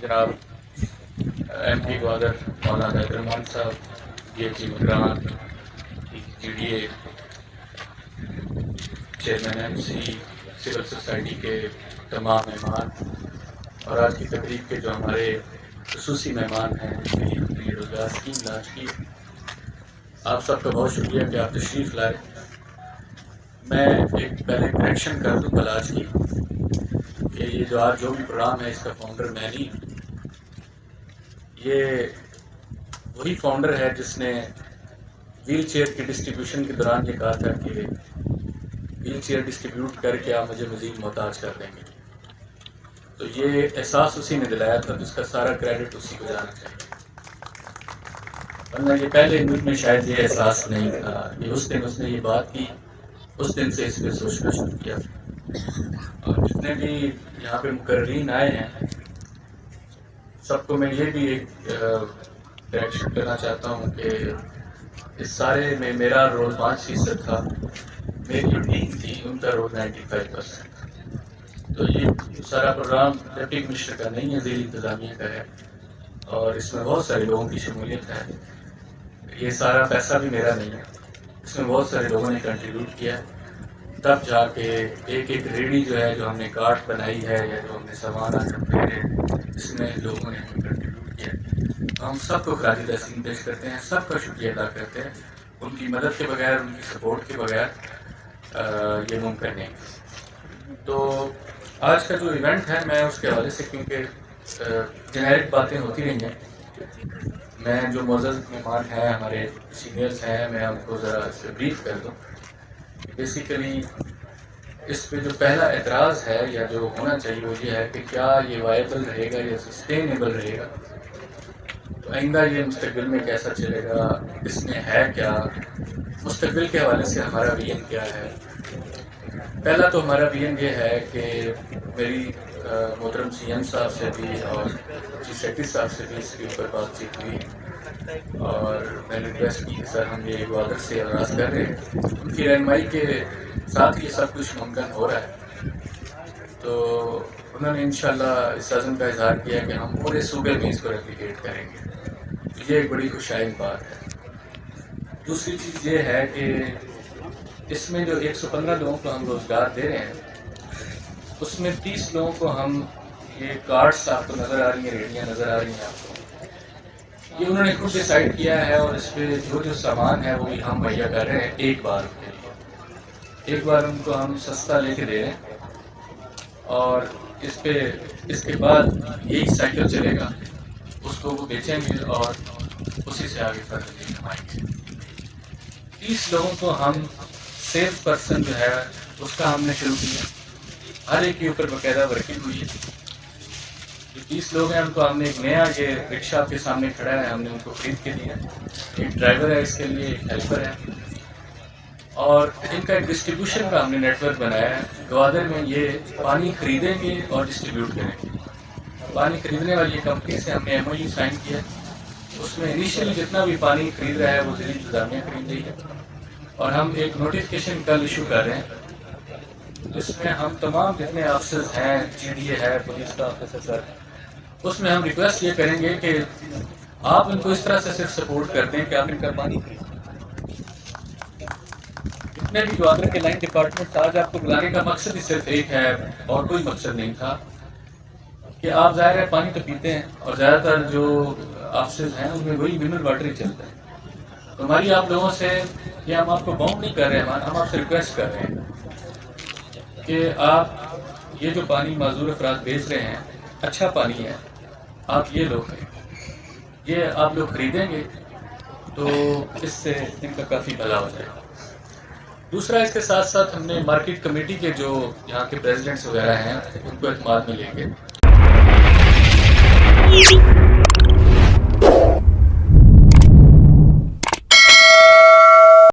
جناب M P Gwadar Maulana Abdul Rahman صاحب، D H Makran, G D A chairman M C, civil society کے تمام مہمان اور آج کی تقریب کے جو ہمارے خصوصی مہمان ہیں جن کے لیے ہم نے یہ روزگار اسکیم لانچ کی، آپ سب کا بہت شکریہ کہ آپ تشریف لائے۔ میں ایک پہلے کریکشن کر دوں بلاج کی کہ یہ جو آج جو بھی پروگرام ہے اس کا فاؤنڈر میں نہیں، یہ وہی فاؤنڈر ہے جس نے ویل چیئر کی ڈسٹریبیوشن کے دوران یہ کہا تھا کہ ویل چیئر ڈسٹریبیوٹ کر کے آپ مجھے مزید محتاج کر دیں گے، تو یہ احساس اسی نے دلایا تھا، تو اس کا سارا کریڈٹ اسی کو جانا چاہیے، ورنہ یہ پہلے ملک میں شاید یہ احساس نہیں تھا۔ یہ اس دن اس نے یہ بات کی، اس دن سے اس پہ سوچنا شروع کیا، اور جتنے بھی یہاں پہ مقررین آئے ہیں سب کو میں یہ بھی ایک کریکشن کرنا چاہتا ہوں کہ اس سارے میں میرا رول 5% تھا، میری ٹیم تھی، ان کا رول 95% تھا۔ تو یہ سارا پروگرام ڈپٹی کمشنر کا نہیں ہے، ذیلی انتظامیہ کا ہے، اور اس میں بہت سارے لوگوں کی شمولیت ہے۔ یہ سارا پیسہ بھی میرا نہیں ہے، اس میں بہت سارے لوگوں نے کنٹریبیوٹ کیا، تب جا کے ایک ایک ریڑھی جو ہے جو ہم نے کارٹ بنائی ہے یا جو ہم نے سامان آج ہم دے رہے ہیں، اس میں لوگوں نے ہمیں کنٹریبیوٹ کیا۔ ہم سب کو خراج تحسین پیش کرتے ہیں، سب کا شکریہ ادا کرتے ہیں، ان کی مدد کے بغیر، ان کی سپورٹ کے بغیر یہ ممکن نہیں۔ تو آج کا جو ایونٹ ہے میں اس کے حوالے سے، کیونکہ جنیرک باتیں ہوتی رہی ہیں، میں جو معزز مہمان ہیں ہمارے سینئرز ہیں، میں آپ کو ذرا اس پہ بریف کر دوں۔ بیسیکلی اس پہ جو پہلا اعتراض ہے یا جو ہونا چاہیے وہ یہ ہے کہ کیا یہ وائبل رہے گا یا سسٹینیبل رہے گا، تو آئندہ یہ مستقبل میں کیسا چلے گا، اس میں ہے کیا، مستقبل کے حوالے سے ہمارا ویژن کیا ہے۔ پہلا تو ہمارا ویژن یہ ہے کہ میری محترم سی ایم صاحب سے بھی اور چیف سیکرٹری صاحب سے بھی اس کے اوپر بات چیت ہوئی، اور میں نے ریکویسٹ کی کہ سر ہم یہ گوادر سے آغاز کر رہے ہیں، ان کی رہنمائی کے ساتھ یہ سب کچھ ممکن ہو رہا ہے۔ تو انہوں نے انشاءاللہ اس عزم کا اظہار کیا کہ ہم پورے صوبے میں اس کو ریپلیکیٹ کریں گے، یہ ایک بڑی خوشائن بات ہے۔ دوسری چیز یہ ہے کہ اس میں جو 115 لوگوں کو ہم روزگار دے رہے ہیں، اس میں 30 لوگوں کو ہم یہ کارڈس آپ کو نظر آ رہی ہیں، ریڑیاں نظر آ رہی ہیں آپ کو، یہ انہوں نے خود ڈیسائیڈ کیا ہے، اور اس پہ جو سامان ہے وہ بھی ہم مہیا کر رہے ہیں ایک بار ان کو ہم سستا لے کے دے رہے ہیں، اور اس کے بعد یہی سائیکل چلے گا، اس کو وہ بیچیں گے اور اسی سے آگے فائدہ کمائیں گے۔ 30 لوگوں کو ہم سیلس پرسن جو ہے اس کا ہم نے شروع کیا، ہر ایک کے اوپر باقاعدہ ورکنگ ہوئی ہے۔ جو 30 لوگ ہیں ان کو ہم نے ایک نیا یہ رکشہ آپ کے سامنے کھڑا ہے، ہم نے ان کو خرید کے دیا، ایک ڈرائیور ہے اس کے لیے، ایک ہیلپر ہے، اور ان کا ایک ڈسٹریبیوشن کا ہم نے نیٹ ورک بنایا ہے۔ گوادر میں یہ پانی خریدیں گے اور ڈسٹریبیوٹ کریں گے۔ پانی خریدنے والی کمپنی سے ہم نے ایم او یو سائن کیا، اس میں انیشیلی جتنا بھی پانی خرید رہا ہے وہ ذیلی انتظامیہ خرید رہی ہے، اور ہم ایک نوٹیفکیشن کل ایشو کر رہے ہیں جس میں ہم تمام جتنے آفیسرز ہیں، جی ڈی اے ہے، پولیس کا آفیسر، اس میں ہم ریکویسٹ یہ کریں گے کہ آپ ان کو اس طرح سے صرف سپورٹ کر دیں کہ آپ ان کا پانی خریدیں۔ جتنے بھی گوادر کے لائن ڈپارٹمنٹ آج آپ کو بلانے کا مقصد ہی صرف ایک ہے اور کوئی مقصد نہیں تھا، کہ آپ ظاہر ہے پانی تو پیتے ہیں، اور زیادہ تر جو آفیسرز ہیں ان میں وہی منرل واٹر ہی چلتا ہے۔ تو ہماری آپ لوگوں سے، یہ ہم آپ کو باؤنڈ نہیں کر رہے ہیں، ہم آپ سے ریکویسٹ کر رہے ہیں کہ آپ یہ جو پانی معذور افراد بیچ رہے ہیں، اچھا پانی ہے، آپ یہ لوگ یہ آپ لوگ خریدیں گے تو اس سے ان کا کافی بھلا ہو جائے گا۔ دوسرا، اس کے ساتھ ساتھ ہم نے مارکیٹ کمیٹی کے جو یہاں کے پریزیڈنٹس وغیرہ ہیں ان کو اعتماد میں لے کے